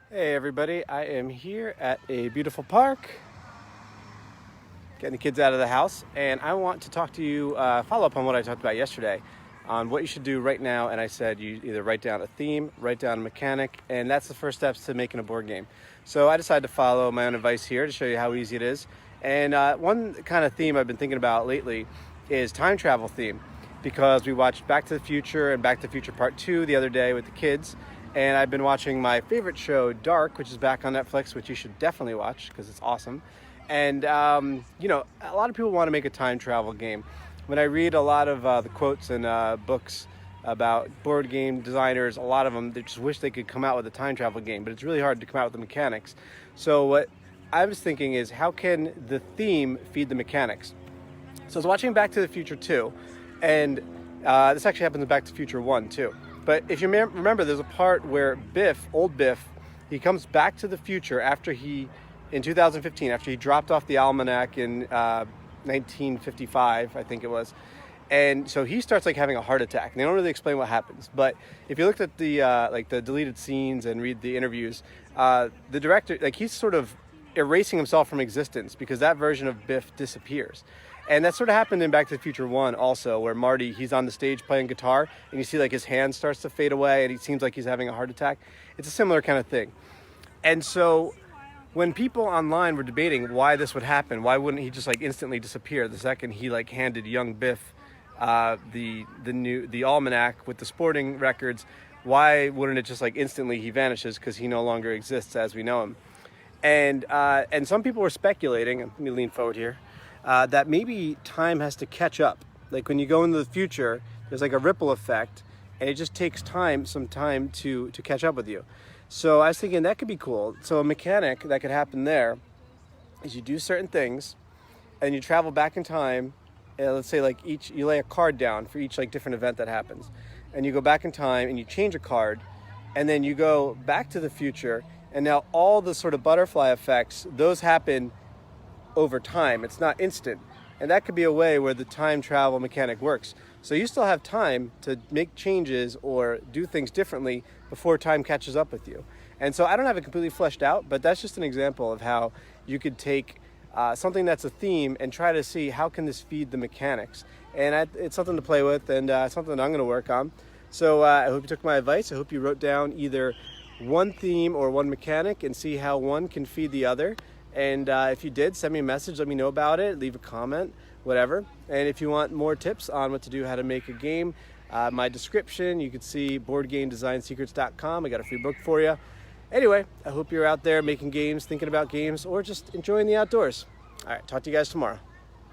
Hey everybody, I am here at a beautiful park, getting the kids out of the house, and I want to talk to you, follow up on what I talked about yesterday, on what you should do right now. And I said you either write down a theme, write down a mechanic, and that's the first steps to making a board game. So I decided to follow my own advice here to show you how easy it is. And one kind of theme I've been thinking about lately is time travel theme, because we watched Back to the Future and Back to the Future Part 2 the other day with the kids. And I've been watching my favorite show, Dark, which is back on Netflix, which you should definitely watch because it's awesome. And, a lot of people want to make a time travel game. When I read a lot of the quotes and books about board game designers, a lot of them, they just wish they could come out with a time travel game, but it's really hard to come out with the mechanics. So what I was thinking is, how can the theme feed the mechanics? So I was watching Back to the Future 2, and this actually happens in Back to the Future 1 too. But if you remember, there's a part where Biff, old Biff, he comes back to the future in 2015, after he dropped off the almanac in 1955, I think it was. And so he starts having a heart attack. And they don't really explain what happens. But if you looked at the the deleted scenes and read the interviews, the director, he's sort of erasing himself from existence because that version of Biff disappears. And that sort of happened in Back to the Future 1 also, where Marty, he's on the stage playing guitar, and you see his hand starts to fade away, and he seems like he's having a heart attack. It's a similar kind of thing. And so when people online were debating why this would happen, why wouldn't he just instantly disappear the second he handed young Biff the almanac with the sporting records, why wouldn't it just instantly he vanishes because he no longer exists as we know him? And some people were speculating, let me lean forward here, that maybe time has to catch up. When you go into the future, there's a ripple effect, and it just takes some time to catch up with you. So I was thinking that could be cool. So a mechanic that could happen there is you do certain things, and you travel back in time. Let's say you lay a card down for each different event that happens, and you go back in time and you change a card, and then you go back to the future, and now all the sort of butterfly effects, those happen over time. It's not instant. And that could be a way where the time travel mechanic works. So you still have time to make changes or do things differently before time catches up with you. And so I don't have it completely fleshed out, but that's just an example of how you could take something that's a theme and try to see how can this feed the mechanics. And it's something to play with, and something that I'm going to work on. So I hope you took my advice. I hope you wrote down either one theme or one mechanic and see how one can feed the other. And if you did, send me a message, let me know about it, leave a comment, whatever. And if you want more tips on what to do, how to make a game, my description, you can see boardgamedesignSecrets.com. I got a free book for you. Anyway, I hope you're out there making games, thinking about games, or just enjoying the outdoors. All right, talk to you guys tomorrow.